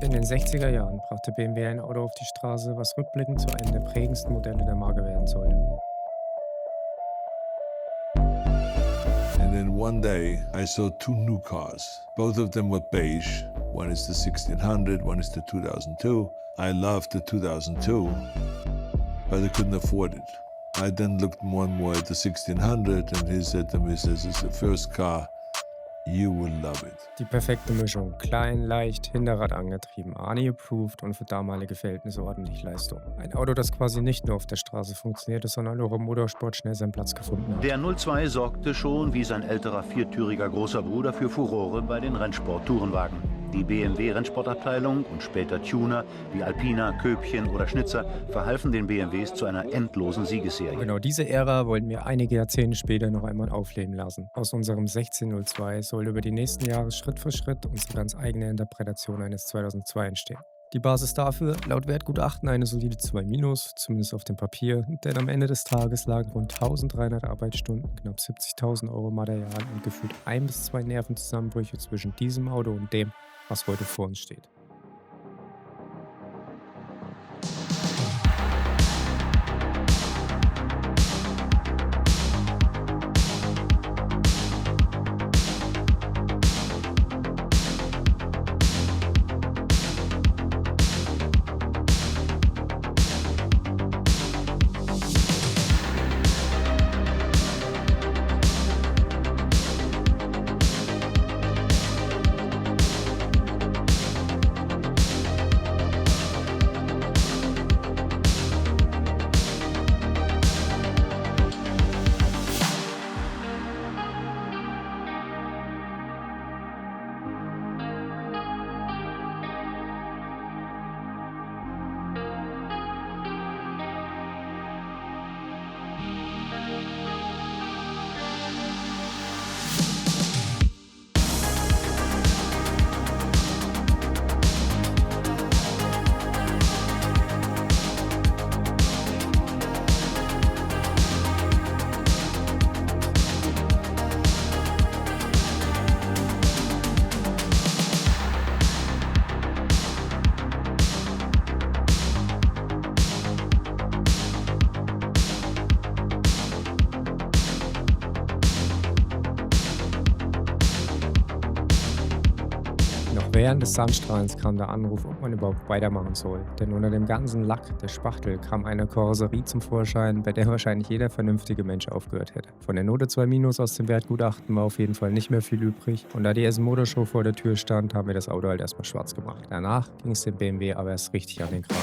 In den 60er Jahren brachte BMW ein Auto auf die Straße, was rückblickend zu einem der prägendsten Modelle der Marke werden sollte. And then one day I saw two new cars. Both of them were beige. One is the 1600, one is the 2002. I loved the 2002, but I couldn't afford it. I then looked more and more at the 1600 and he said to me, "This is the first car, you will love it." Die perfekte Mischung, klein, leicht, Hinterrad angetrieben, Army-approved und für damalige Verhältnisse ordentlich Leistung. Ein Auto, das quasi nicht nur auf der Straße funktionierte, sondern auch im Motorsport schnell seinen Platz gefunden hat. Der 02 sorgte schon, wie sein älterer viertüriger großer Bruder, für Furore bei den Rennsport-Tourenwagen. Die BMW-Rennsportabteilung und später Tuner wie Alpina, Köbchen oder Schnitzer verhalfen den BMWs zu einer endlosen Siegesserie. Genau diese Ära wollten wir einige Jahrzehnte später noch einmal aufleben lassen. Aus unserem 1602 soll über die nächsten Jahre Schritt für Schritt unsere ganz eigene Interpretation eines 2002 entstehen. Die Basis dafür, laut Wertgutachten, eine solide 2-, zumindest auf dem Papier, denn am Ende des Tages lagen rund 1300 Arbeitsstunden, knapp 70.000 Euro Material und gefühlt 1 bis 2 Nervenzusammenbrüche zwischen diesem Auto und dem, was heute vor uns steht. Während des Sandstrahlens kam der Anruf, ob man überhaupt weitermachen soll. Denn unter dem ganzen Lack, der Spachtel, kam eine Karosserie zum Vorschein, bei der wahrscheinlich jeder vernünftige Mensch aufgehört hätte. Von der Note 2- aus dem Wertgutachten war auf jeden Fall nicht mehr viel übrig. Und da die Essen Motorshow vor der Tür stand, haben wir das Auto halt erstmal schwarz gemacht. Danach ging es dem BMW aber erst richtig an den Kragen.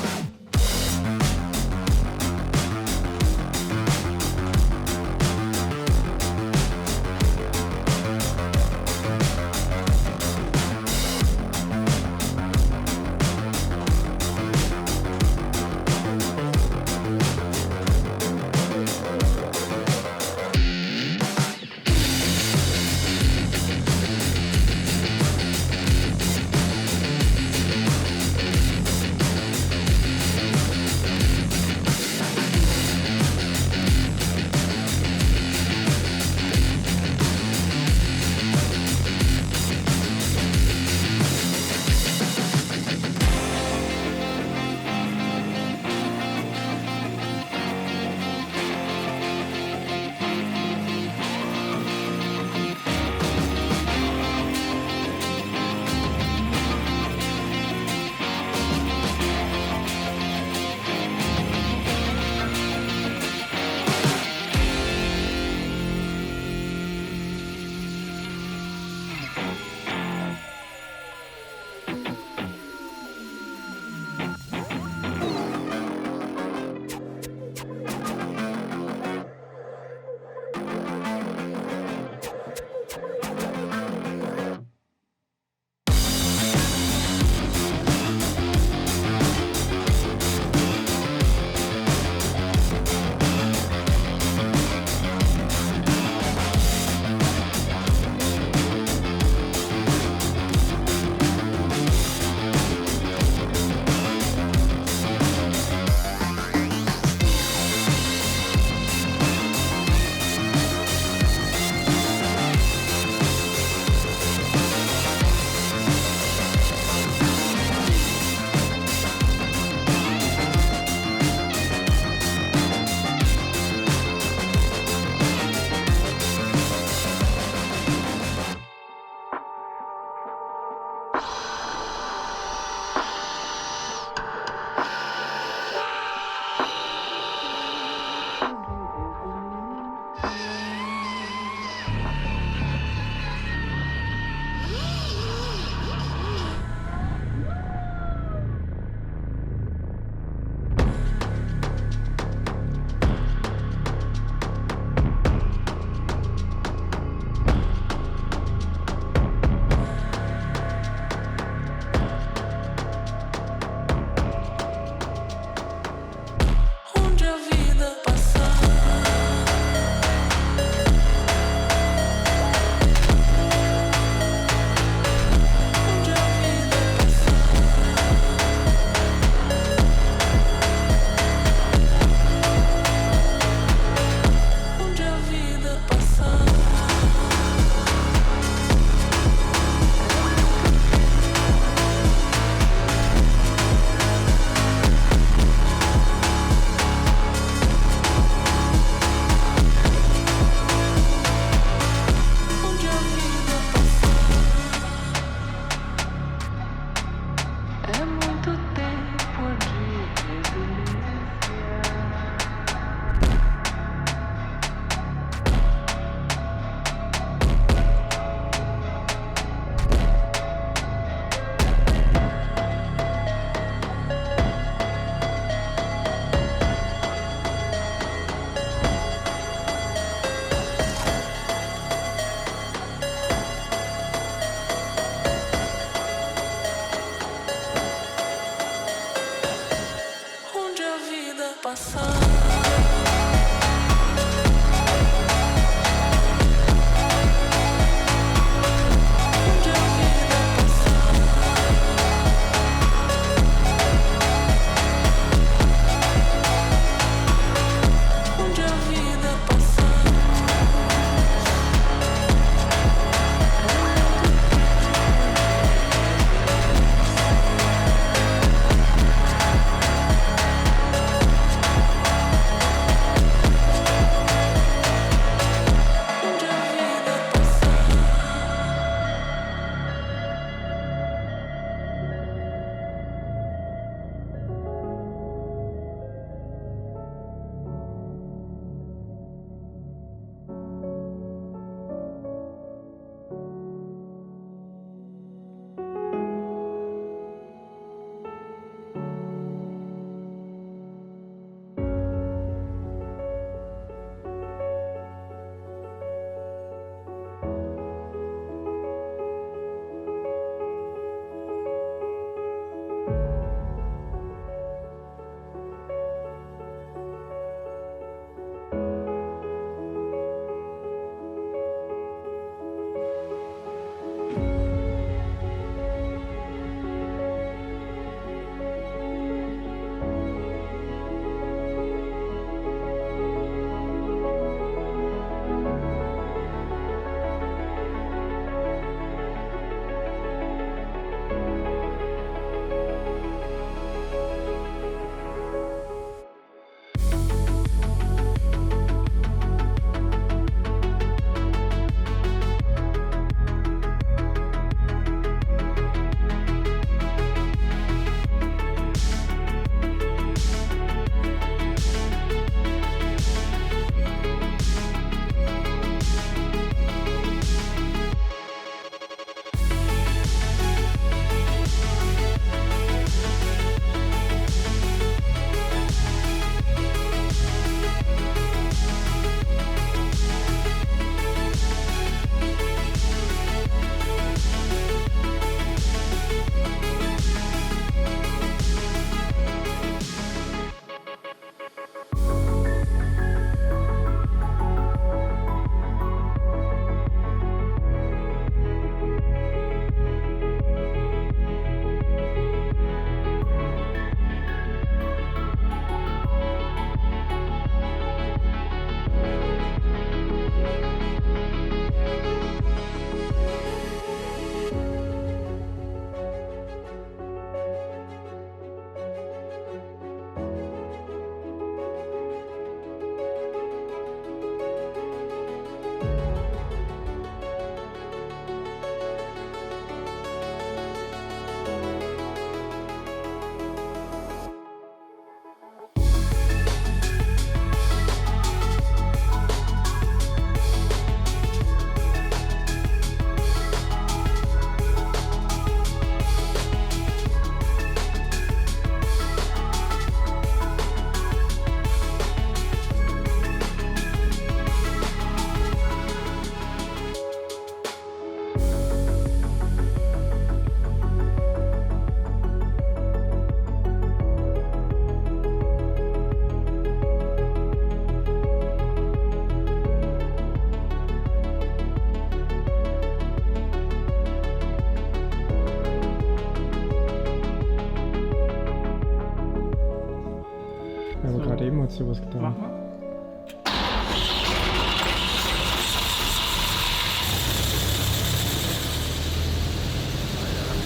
Gerade eben hat sie was getan. Mach mal.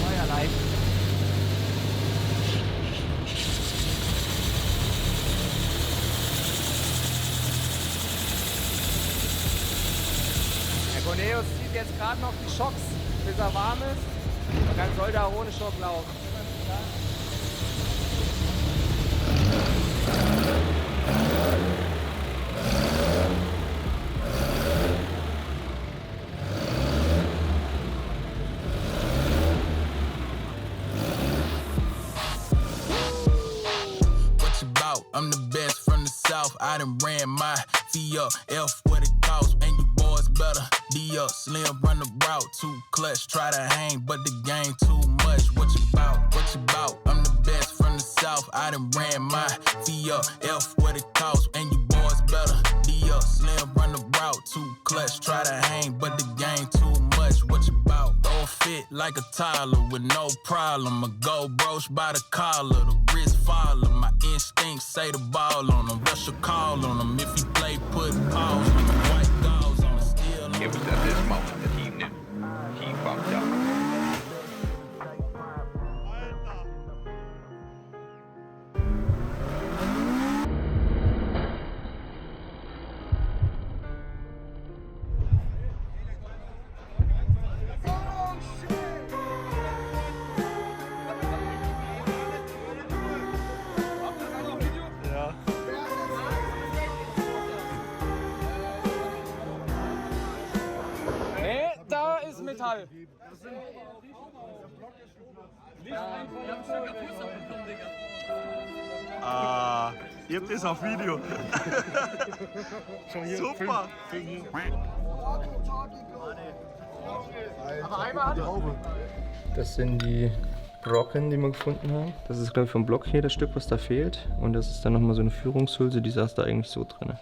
Feuerlein. Der Cornelius zieht jetzt gerade noch die Schocks, bis er warm ist. Und dann soll er ohne Schock laufen. I'm the best from the south. I done ran my fee up. F what it cost, and you boys better D up. Slim run the route, too clutch. Try to hang, but the game too much. What you bout? What you bout? I'm the best from the south. I done ran my fee up. F what it cost, and you boys better D up. Slim run the route, too clutch. Try to hang, but the game too much. What you bout? Throw fit like a toddler with no problem. A gold brooch by the collar, the wrist follow. My instincts say the ball on him. Rush a call on him. If he play, put pause on him. White gauze on him. Still on It was at this moment that he knew he fucked up. Nee, da ist Metall. Ah, ihr habt das auf Video. Super. Aber einmal hat er. Das sind die Brocken, die wir gefunden haben. Das ist, glaube ich, vom Block hier das Stück, was da fehlt. Und das ist dann nochmal so eine Führungshülse, die saß da eigentlich so drin.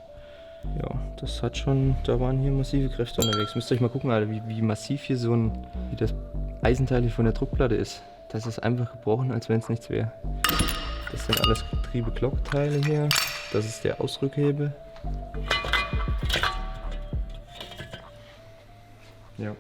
Ja, das hat schon, da waren hier massive Kräfte unterwegs. Müsst ihr euch mal gucken, Alter, wie massiv hier wie das Eisenteil hier von der Druckplatte ist. Das ist einfach gebrochen, als wenn es nichts wäre. Das sind alles Getriebe-Glockteile hier. Das ist der Ausrückhebel. Ja.